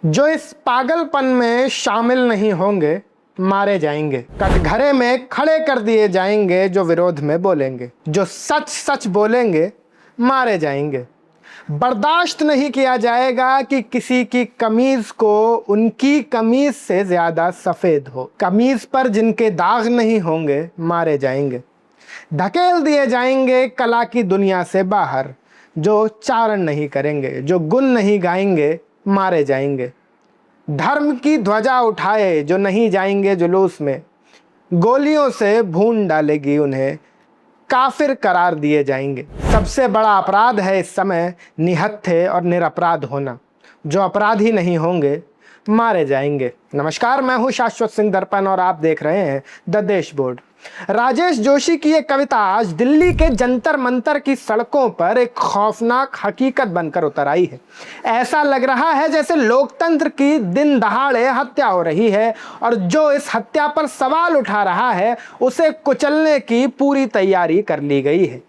जो इस पागलपन में शामिल नहीं होंगे मारे जाएंगे। कटघरे में खड़े कर दिए जाएंगे जो विरोध में बोलेंगे। जो सच सच बोलेंगे मारे जाएंगे। बर्दाश्त नहीं किया जाएगा कि किसी की कमीज को उनकी कमीज से ज्यादा सफेद हो। कमीज पर जिनके दाग नहीं होंगे मारे जाएंगे। धकेल दिए जाएंगे कला की दुनिया से बाहर। जो चारण नहीं करेंगे, जो गुण नहीं गाएंगे मारे जाएंगे। धर्म की ध्वजा उठाए जो नहीं जाएंगे जुलूस में, गोलियों से भून डालेगी उन्हें, काफिर करार दिए जाएंगे। सबसे बड़ा अपराध है इस समय निहत्थे और निरपराध होना। जो अपराधी नहीं होंगे मारे जाएंगे। नमस्कार, मैं हूं शाश्वत सिंह दर्पण और आप देख रहे हैं द देश बोर्ड। राजेश जोशी की एक कविता आज दिल्ली के जंतर मंतर की सड़कों पर एक खौफनाक हकीकत बनकर उतर आई है। ऐसा लग रहा है जैसे लोकतंत्र की दिन दहाड़े हत्या हो रही है और जो इस हत्या पर सवाल उठा रहा है उसे कुचलने की पूरी तैयारी कर ली गई है।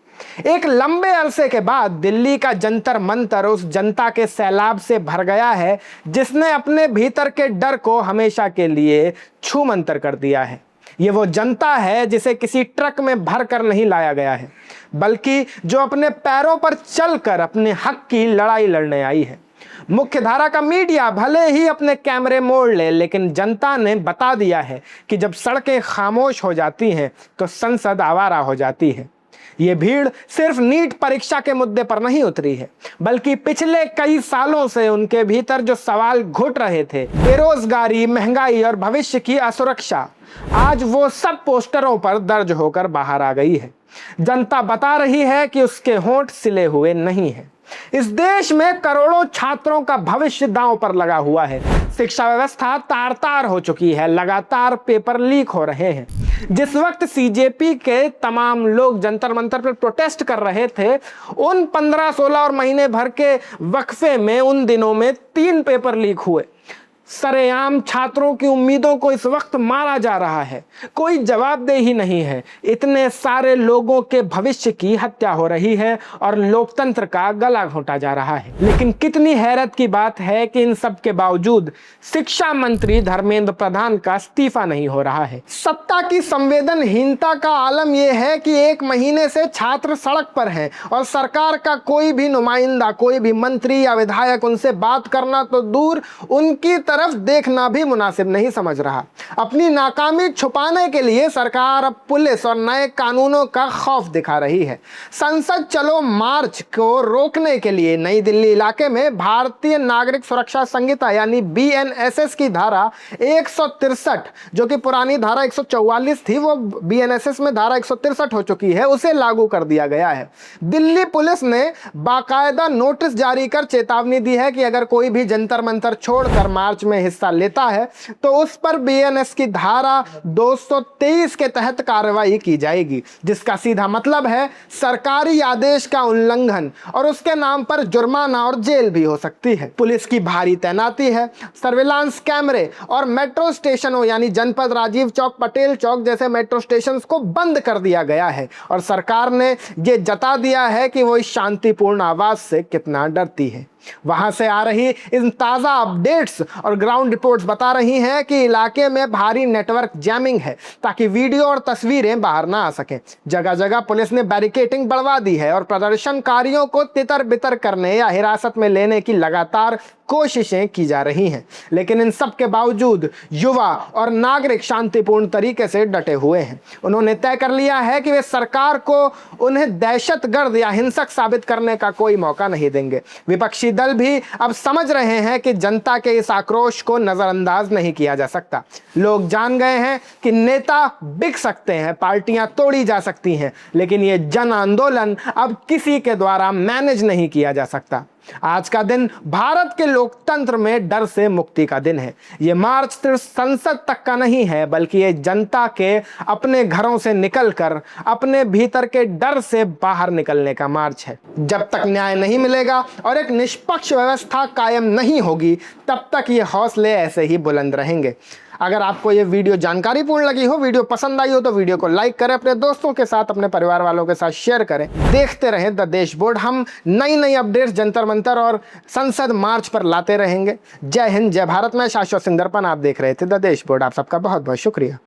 एक लंबे अरसे के बाद दिल्ली का जंतर मंतर उस जनता के सैलाब से भर गया है जिसने अपने भीतर के डर को हमेशा के लिए छूमंतर कर दिया है। ये वो जनता है जिसे किसी ट्रक में भर कर नहीं लाया गया है, बल्कि जो अपने पैरों पर चलकर अपने हक की लड़ाई लड़ने आई है। मुख्य धारा का मीडिया भले ही अपने कैमरे मोड़ ले, लेकिन जनता ने बता दिया है कि जब सड़कें खामोश हो जाती हैं तो संसद आवारा हो जाती है। ये भीड़ सिर्फ नीट परीक्षा के मुद्दे पर नहीं उतरी है, बल्कि पिछले कई सालों से उनके भीतर जो सवाल घुट रहे थे, बेरोजगारी, महंगाई और भविष्य की असुरक्षा, आज वो सब पोस्टरों पर दर्ज होकर बाहर आ गई है। जनता बता रही है कि उसके होंठ सिले हुए नहीं हैं। इस देश में करोड़ों छात्रों का भविष्य दांव पर लगा हुआ है। शिक्षा व्यवस्था तार तार हो चुकी है, लगातार पेपर लीक हो रहे हैं। जिस वक्त सीजेपी के तमाम लोग जंतर मंतर पर प्रोटेस्ट कर रहे थे, उन 15, 16 और महीने भर के वक्फे में उन दिनों में 3 पेपर लीक हुए। सरेआम छात्रों की उम्मीदों को इस वक्त मारा जा रहा है। कोई जवाबदेही नहीं है। इतने सारे लोगों के भविष्य की हत्या हो रही है और लोकतंत्र का गला घोंटा जा रहा है। लेकिन कितनी हैरत की बात है कि इन सब के बावजूद शिक्षा मंत्री धर्मेंद्र प्रधान का इस्तीफा नहीं हो रहा है। सत्ता की संवेदनहीनता का आलम यह है कि 1 महीने से छात्र सड़क पर हैं और सरकार का कोई भी नुमाइंदा, कोई भी मंत्री या विधायक उनसे बात करना तो दूर, उनकी तरफ देखना भी मुनासिब नहीं समझ रहा। अपनी नाकामी छुपाने के लिए सरकार अब पुलिस और नए कानूनों का खौफ दिखा रही है। संसद चलो मार्च को रोकने के लिए नई दिल्ली इलाके में भारतीय नागरिक सुरक्षा संहिता यानी बीएनएसएस की धारा 163, जो कि पुरानी धारा 144 थी, वो बीएनएसएस में धारा 163 हो चुकी है, उसे लागू कर दिया गया है। दिल्ली पुलिस ने बाकायदा नोटिस जारी कर चेतावनी दी है कि अगर कोई भी जंतर मंतर छोड़कर मार्च में हिस्सा लेता है तो उस पर बीएनएस की धारा 223 के तहत कार्रवाई की जाएगी, जिसका सीधा मतलब है सरकारी आदेश का उल्लंघन और उसके नाम पर जुर्माना और जेल भी हो सकती है। पुलिस की भारी तैनाती है। सर्विलांस कैमरे और मेट्रो स्टेशनों यानी जनपद, राजीव चौक, पटेल चौक जैसे मेट्रो स्टेशन को बंद कर दिया गया है और सरकार ने यह जता दिया है कि वो इस शांतिपूर्ण आवाज से कितना डरती है। वहां से आ रही इन ताजा अपडेट्स और ग्राउंड रिपोर्ट्स बता रही हैं कि इलाके में भारी नेटवर्क जैमिंग है ताकि वीडियो और तस्वीरें बाहर ना आ सकें। जगह जगह पुलिस ने बैरिकेडिंग बढ़वा दी है और प्रदर्शनकारियों को तितर बितर करने या हिरासत में लेने की लगातार कोशिशें की जा रही हैं। लेकिन इन सब के बावजूद युवा और नागरिक शांतिपूर्ण तरीके से डटे हुए हैं। उन्होंने तय कर लिया है कि वे सरकार को उन्हें दहशतगर्द या हिंसक साबित करने का कोई मौका नहीं देंगे। विपक्षी दल भी अब समझ रहे हैं कि जनता के इस आक्रोश को नजरअंदाज नहीं किया जा सकता। लोग जान गए हैं कि नेता बिक सकते हैं, पार्टियां तोड़ी जा सकती हैं, लेकिन यह जन आंदोलन अब किसी के द्वारा मैनेज नहीं किया जा सकता। आज का दिन भारत के लोकतंत्र में डर से मुक्ति का दिन है। यह मार्च सिर्फ संसद तक का नहीं है, बल्कि ये जनता के अपने घरों से निकलकर अपने भीतर के डर से बाहर निकलने का मार्च है। जब तक न्याय नहीं मिलेगा और एक निष्पक्ष व्यवस्था कायम नहीं होगी, तब तक ये हौसले ऐसे ही बुलंद रहेंगे। अगर आपको ये वीडियो जानकारीपूर्ण लगी हो, वीडियो पसंद आई हो, तो वीडियो को लाइक करें, अपने दोस्तों के साथ, अपने परिवार वालों के साथ शेयर करें। देखते रहें द देश बोर्ड। हम नई नई अपडेट्स जंतर मंतर और संसद मार्च पर लाते रहेंगे। जय हिंद, जय भारत। मैं शाश्वत सिंह दर्पण, आप देख रहे थे द देश बोर्ड। आप सबका बहुत बहुत शुक्रिया।